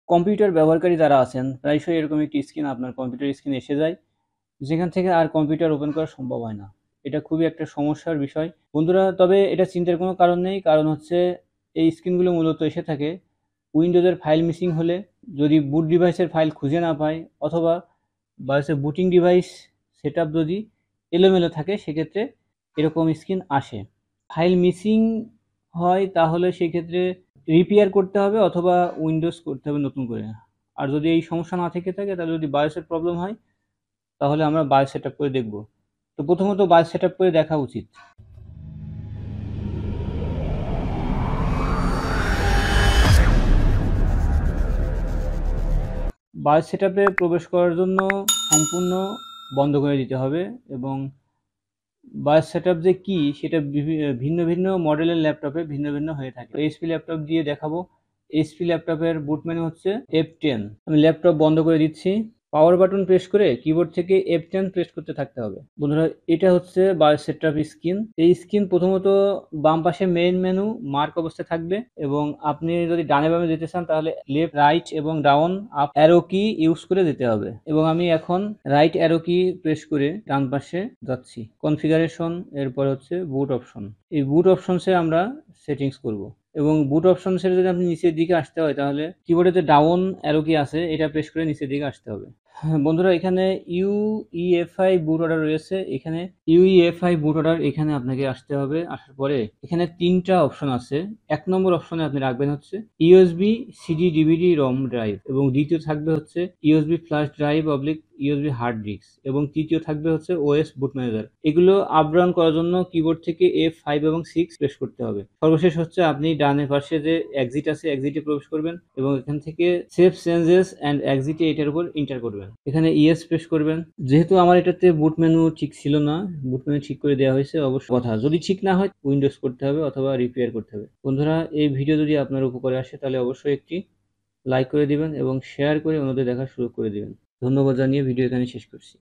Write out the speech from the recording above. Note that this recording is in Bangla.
কম্পিউটার ব্যবহারকারী যারা আছেন প্রায়শই এরকম একটি স্ক্রিন আপনার কম্পিউটার স্ক্রিনে এসে যায়, যেখান থেকে আর কম্পিউটার ওপেন করা সম্ভব হয় না। এটা খুবই একটা সমস্যার বিষয় বন্ধুরা। তবে এটা চিন্তার কোনো কারণ নেই, কারণ হচ্ছে এই স্ক্রিনগুলো মূলত এসে থাকে উইন্ডোজের ফাইল মিসিং হলে, যদি বুট ডিভাইসের ফাইল খুঁজে না পায়, অথবা বায়োসের বুটিং ডিভাইস সেট আপ যদি এলোমেলো থাকে, সেক্ষেত্রে এরকম স্ক্রিন আসে। ফাইল মিসিং হয় তাহলে সেক্ষেত্রে রিপেয়ার করতে হবে অথবা উইন্ডোজ করতে হবে নতুন করে। আর যদি এই সমস্যা না থেকে থাকে, তাহলে যদি বায়োসের প্রবলেম হয়, তাহলে আমরা বায়োস সেট আপ করে দেখব। তো প্রথমত বায়োস সেট আপ করে দেখা উচিত। বায়োস সেট আপে প্রবেশ করার জন্য সম্পূর্ণ বন্ধ করে দিতে হবে, এবং বায়োস সেট আপ যে কি সেটা ভিন্ন ভিন্ন মডেলের ল্যাপটপে ভিন্ন ভিন্ন হয়ে থাকে। এইচপি ল্যাপটপ দিয়ে দেখাবো। এইচপি ল্যাপটপের বুট মেনু হচ্ছে F10। আমি ল্যাপটপ বন্ধ করে দিচ্ছি। পাওয়ার বাটন প্রেস করে কিবোর্ড থেকে F10 প্রেস করতে থাকতে হবে। বন্ধুরা, এটা হচ্ছে বায়োস সেটআপ স্ক্রিন। এই স্ক্রিন প্রথমত বাম পাশে মেইন মেনু মার্ক অবস্থায় থাকবে, এবং আপনি যদি ডানে বামে যেতে চান তাহলে লেফট, রাইট এবং ডাউন আপ অ্যারো কি ইউজ করে যেতে হবে। এবং আমি এখন রাইট অ্যারো কি প্রেস করে ডান পাশে যাচ্ছি। কনফিগারেশন, এরপর হচ্ছে বুট অপশন। এই বুট অপশনসে আমরা সেটিংস করব, এবং বুট অপশনসের যদি আপনি নিচের দিকে আসতে হয়, তাহলে কিবোর্ডে যে ডাউন অ্যারো কি আছে এটা প্রেস করে নিচের দিকে আসতে হবে। হ্যাঁ বন্ধুরা, এখানে ইউইএফআই বুট অর্ডার রয়েছে। এখানে ইউইএফআই বুট অর্ডার এখানে আপনাকে আসতে হবে। আসার পরে এখানে 3টা অপশন আছে। 1 নম্বর অপশনে আপনি রাখবেন হচ্ছে USB CD DVD ROM drive, এবং দ্বিতীয় থাকবে হচ্ছে USB flash drive oblique USB hard disk, এবং তৃতীয় থাকবে হচ্ছে ওএস বুট ম্যানেজার। এগুলো আপ ডাউন করার জন্য কিবোর্ড থেকে F5 এবং 6 প্রেস করতে হবে। সর্বশেষ হচ্ছে আপনি ডানের পাশে যে এক্সিট আছে এক্সিটে প্রবেশ করবেন, এবং এখান থেকে সেভ চেঞ্জেস অ্যান্ড এক্সিটে এটার উপর এন্টার করবেন। এখানে ইয়েস প্রেস করবেন। যেহেতু আমার এটাতে বুট মেনু ঠিক ছিল না, বুট মেনু ঠিক করে দেওয়া হয়েছে। অবশ্য কথা, যদি ঠিক না হয় উইন্ডোজ করতে হবে অথবা রিপেয়ার করতে হবে। বন্ধুরা, এই ভিডিও যদি আপনার উপকারে আসে তাহলে অবশ্যই একটি লাইক করে দিবেন এবং শেয়ার করে অন্যদের দেখার সুযোগ করে দিবেন। ধন্যবাদ জানিয়ে ভিডিও এখানে শেষ করছি।